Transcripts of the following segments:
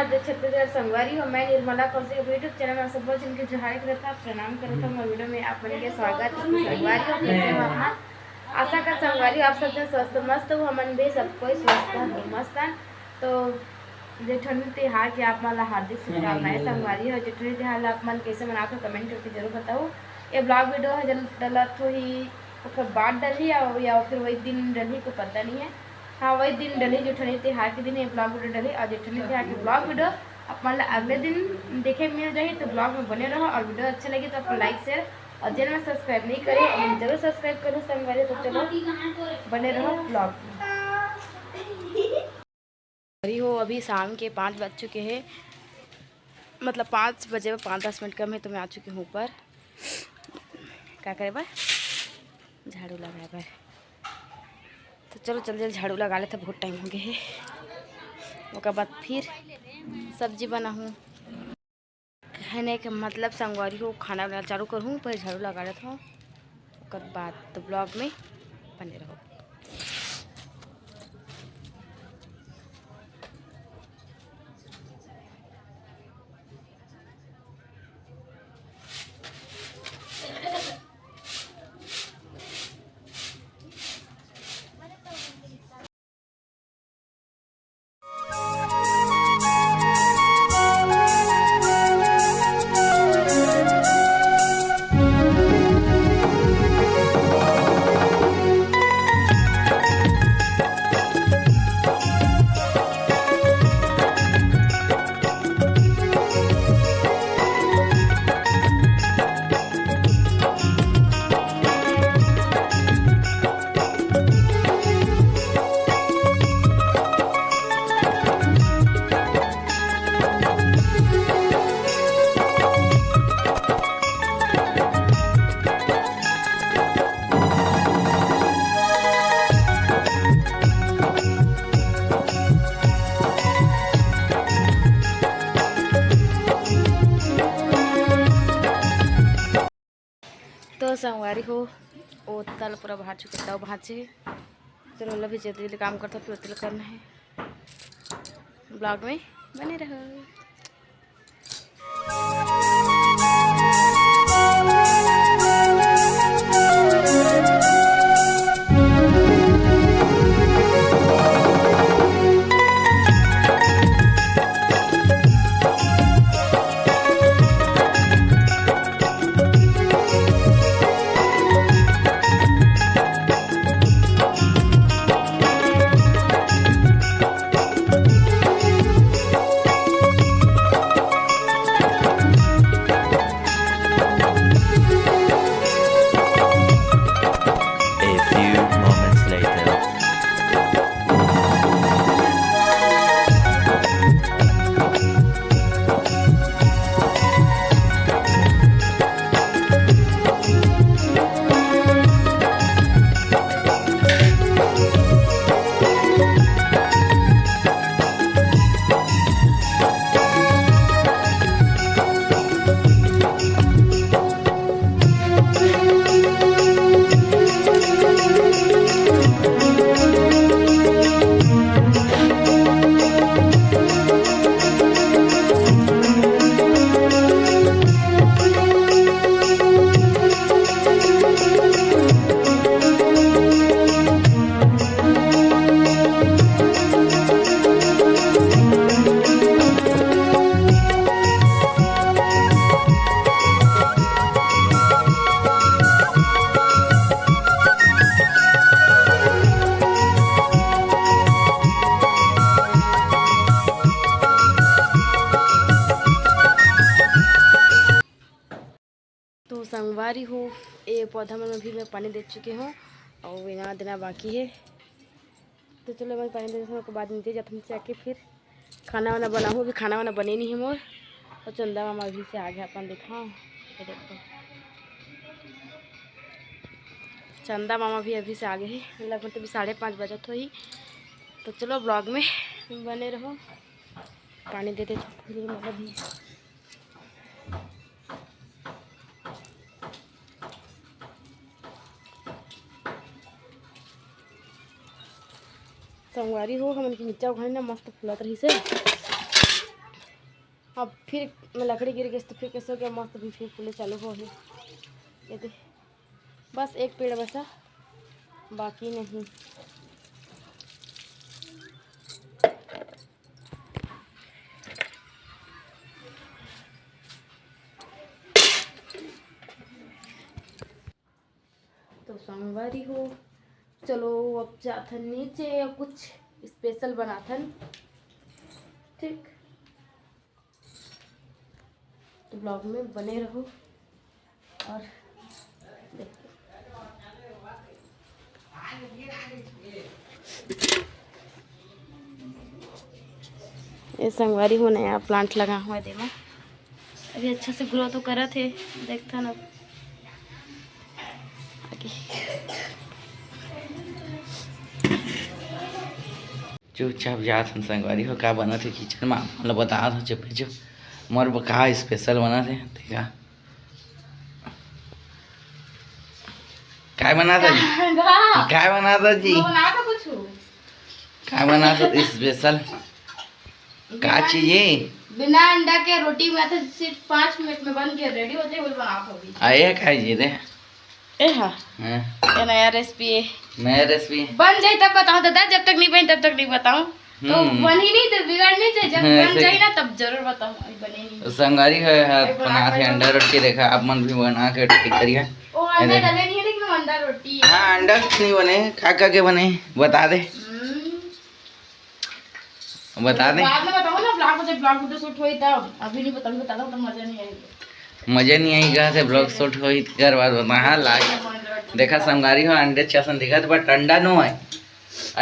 नमस्कार छत्तीसगढ़ संगवारी हो। मैं निर्मला कौर से यूट्यूब चैनल में सब जिनके जोहार करता था, प्रणाम करता हूँ। वीडियो में आप मन के स्वागत संगवारी हो। कैसे हो अपना आशा कर संगवारी आप सब स्वस्थ मस्त हो, हमन भी सब कोई स्वस्थ हो मस्त। तो जेठनी तिहार के आप मन हार्दिक शुभकामनाएं संगवारी हो। जेठनी तिहार आप मन कैसे मनाते हो कमेंट करके जरूर बताओ। ये ब्लॉग वीडियो है जल डलत हो ही बाद डली या फिर वही दिन डली को पता नहीं है। हाँ वही दिन डली जेठनी तिहार के दिन ये ब्लॉग वीडियो डली और जेठनी तिहार के ब्लॉग वीडियो आप मान अगले दिन देखे मिल जाए। तो ब्लॉग में बने रहो और वीडियो अच्छा लगे तो आप लाइक शेयर और चैनल में सब्सक्राइब नहीं करे और जरूर सब्सक्राइब करो संगवारी। तो चलो बने रहो ब्लॉग में। हो अभी शाम के 5 बज चुके हैं, मतलब 5 बजे 5-10 मिनट कम है। तो मैं आ चुकी हूँ ऊपर। क्या करे बा, झाड़ू लगाए बा। तो चलो जल्दी जल्दी झाड़ू लगा लेते, बहुत टाइम हो गया है। उसके बाद फिर सब्जी बनाऊँ खाने का मतलब संगवारी हो, खाना बनाना चालू करूँ पर झाड़ू लगा लेता हूँ। उसके बाद तो ब्लॉग में बने रहो। तो संगवारी हो वो तल पूरा भाज चुके तब भाजे। चलो मतलब भी जल्दी जल्दी काम करता फिर तेल करना है। ब्लॉग में बने रहो। तो संगवारी हो ये पौधा में भी मैं पानी दे चुकी हूँ और बिना देना बाकी है। तो चलो मैं पानी दे उसके बाद नीचे जाते से आके फिर खाना वाना बनाऊँ। अभी खाना वाना बने नहीं है मोर। और चंदा मामा अभी से आ गया अपन दिखाओ। ये देखो चंदा मामा भी अभी से आ गए हैं, लगभग अभी 5:30 बजे तो ही। तो चलो ब्लॉग में बने रहो। पानी दे देते मतलब भी संगवारी हो हमन के मिर्चा उखाड़ी ना मस्त फुलत रही से। अब फिर लकड़ी गिर गई तो फिर कैसे हो गया मस्त भी फिर फूले चालू हो गए। ये देख बस एक पेड़ बचा बाकी नहीं। तो सोमवारी हो चलो अब जाथन नीचे और कुछ स्पेशल बनाथन ठीक। तो ब्लॉग में बने रहो और देखो। ये संगवारी हो नया प्लांट लगा हुआ है देखो अभी अच्छा से ग्रो तो करा थे देखता ना चुपचाप जात हन संगवारी हो का बना थे किचन में मतलब बता दो चुप जो मोर का स्पेशल बना थे देखा काय बना था जी काय बना था जी काय बना था स्पेशल का चीज है बिना अंडा के रोटी में तो सिर्फ 5 मिनट में बन के रेडी हो जाए वो बनाओ होगी आए काय जी दे ए हां ये नया रेसिपी है नया रेसिपी बन जाए तब बताओ दादा जब तक नहीं बने तब तक नहीं बताऊं तो बन ही नहीं तो बिगड़ नहीं जाए जब बन जाए ना तब जरूर बताऊं अभी बने नहीं संगारी है बना के अंडा रोटी देखा आप मन भी बना के ट्राई करिए ओ अंडा डाले नहीं है लेकिन अंडा रोटी हां अंडा नहीं बने खा के बने बता दे बता दे बाद में बताऊं ना ब्लॉग तो शूट होई तब अभी नहीं बताऊं बता दो तो मजा नहीं आएगा मजा नहीं आएगा से ब्लॉग शूट होई कर बाद बता हां लाग देखा संगारी हो अंडे चसन दिखा बट अंडा नो है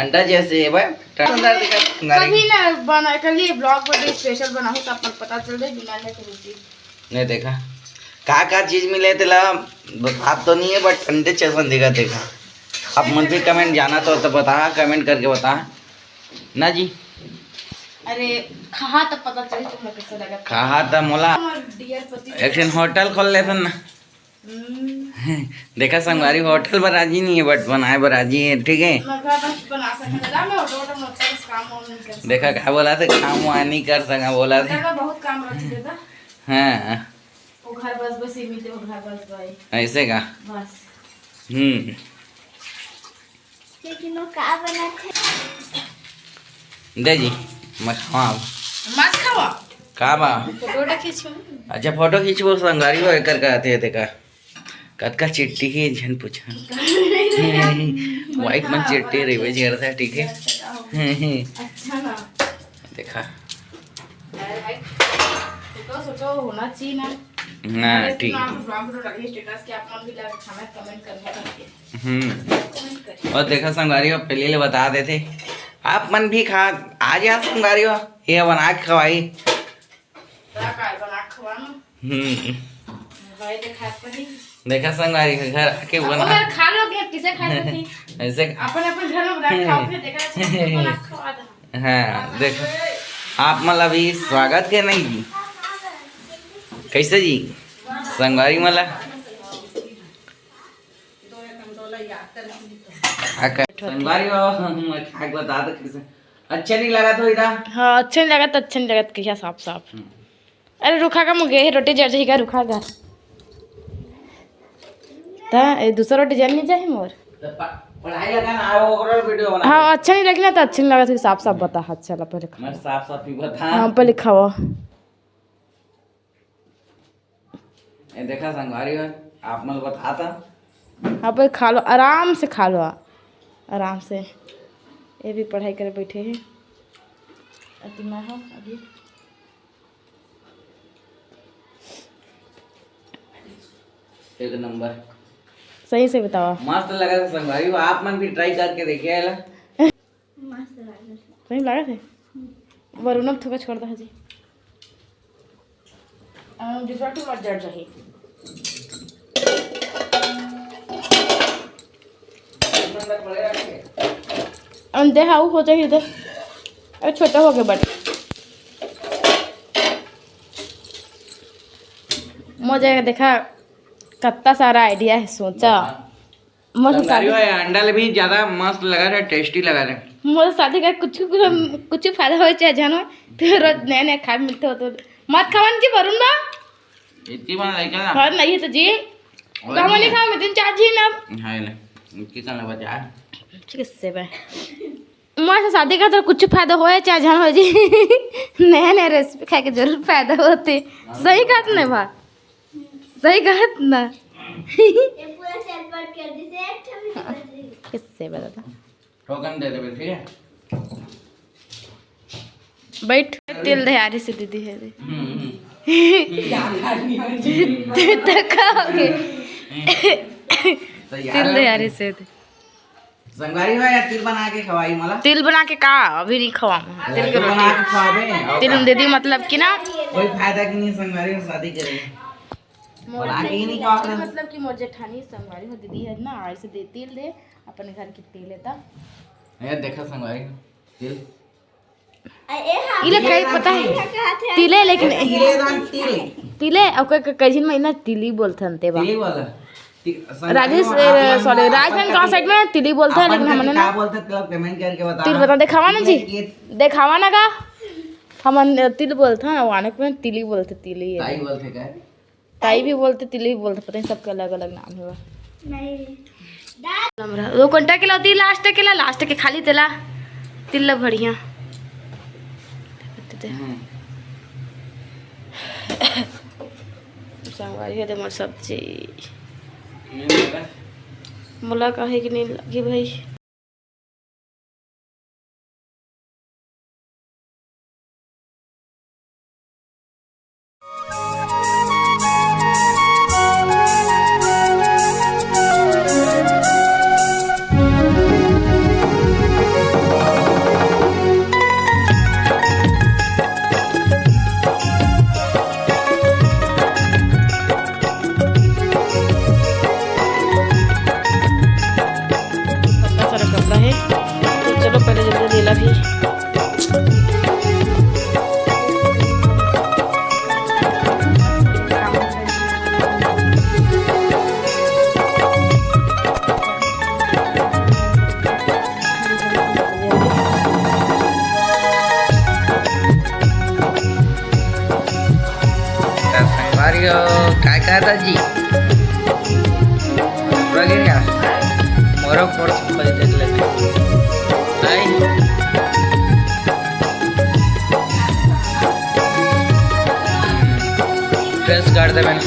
अंडा जैसे है भाई अंदर दिखा कभी ना बना कर लिए ब्लॉग पर स्पेशल बनाऊं तो अपन पता चल जाए बिना अंडे की रोटी नहीं देखा का चीज मिले तेला बता तो नहीं है बट अंडे चसन दिखा देखा आप मन भी कमेंट जाना तो बता कमेंट करके बता ना जी अरे खा तब पता चले तुम्हें कैसा लगा कहा था मोला डियर पति एक होटल खोल लेते ना देखा संगवारी होटल बराजी नहीं है बट बनाए बराजी है ठीक है बना सकता मैं काम देखा क्या बोला था काम वहाँ नहीं कर सका बोला था बहुत काम रहता हाँ वो घर बस सीमित है वो घर बस भाई ऐसे का बस लेकिन वो का बना थे दे जी मैं खावा मत खावा का बा फोटो खींचो अच्छा फोटो खींचबो संगारी हो एकर कहते हैं देखा कतका चिट्ठी की झन पूछा वाइट मन चिट्ठी रेवे जेर था ठीक है अच्छा ना देखा अरे भाई फोटो होना चाहिए ना ना ठीक स्टेटस के आप भी लगा खाना कमेंट करना और देखा संगारी हो पहले ले बता देते आप मन भी खा आ जा संगारी हो ये बना के खवाई देखा संगारी के घर आके बना खा लोगे किसे खा सकती ऐसे अपन अपन घर में रख खाओ फिर देखा बना खवा दो हाँ देखो आप मतलब अभी स्वागत के नहीं जी कैसे जी संगवारी मला संगवारी खा के बता दो कैसे अच्छा नहीं लगा तो इधर हाँ अच्छा नहीं लगा तो अच्छा नहीं लगा तो क्या साफ साफ अरे रुखा का मुझे रोटी जड़ जाएगा रुखा का ता ये दूसरा रोटी जड़ नहीं चाहिए मोर पढ़ाई लगा ना आओ ओवरऑल वीडियो बना हाँ अच्छा नहीं लगी ना तो अच्छा नहीं लगा तो साफ साफ बता अच्छा लगा पहले खा मैं साफ साफ ही बता हाँ पहले खाओ ये देखा संगवारी हो आप मतलब बताता हाँ पहले खा लो आराम से खा लो आराम से ये भी पढ़ाई करे बैठे हैं अति मैं हो अभी एक नंबर सही से बताओ मस्त लगा था संगवारी आप मन भी ट्राई करके देखिए एला मस्त लगा सही लगा थे वरुण थोड़ा छोड़ दो जी दूसरा टू मत जड़ जाए देखा वो हो जाए इधर अरे छोटा हो गया बट मुझे देखा कितना सारा आइडिया है सोचा मस्त अंडा भी ज्यादा मस्त लगा रहा टेस्टी लगा रहा मुझे शादी का कुछ फायदा हो चाहे जानो फिर रोज नया नया खाए मिलते हो तो मत खावन की भरून बा इतकी पण नाही का घर नहीं है तो जी गाँव नहीं खा मैं दिन चाची ना हाय ले इतकी करना बचा किससे बे मैं से शादी का तो कुछ फायदा होए चाहे जान हो जी नया नया रेसिपी खा के जरूर फायदा होते सही कहत नहीं बा सही कहत ना ये पूरा चटपट कर दी से एक ठमी कर दी किससे बता टोकन दे दे ठीक है बैठ तिल दहारी से दीदी है तो खाओगे तिल दहारी से दे संगवारी हो या तिल बना के खवाई मला तिल बना के का अभी नहीं खवाऊं तिल के बना के खवाबे तिल दीदी मतलब कि ना कोई फायदा की नहीं संगवारी में शादी करेंगे बना के ही नहीं खवा मतलब कि मोर जेठानी संगवारी हो दीदी है ना ऐसे दे तिल दे अपने घर की तिल लेता ये देखा संगवारी तिल इले कई पता है तिले लेकिन तिले दान तिल तिले अब कजिन महीना तिली बोलते हनते बा तिली वाला राजेश सॉरी राजस्थान गांव साइड में तिली बोलते हैं लेकिन हमने ना क्या बोलते हैं तो कमेंट करके बता तिल बता दिखावा ना जी दिखावा ना का हम तिल बोलते हैं वाने में तिली बोलते तिली है ताई बोलते क्या ताई भी बोलते तिली भी बोलते पता नहीं सबके अलग अलग नाम है नहीं दो घंटा के लाती लास्ट के खाली तेला तिल बढ़िया संगवारी है मोर सब्जी मुला काहे कि नहीं लगी भाई चलो पहले जल्दी लीला भी संगवारी काय काय था जी लगे क्या मोरो फोर्स पर देख लेते प्रेस कर दे मैंने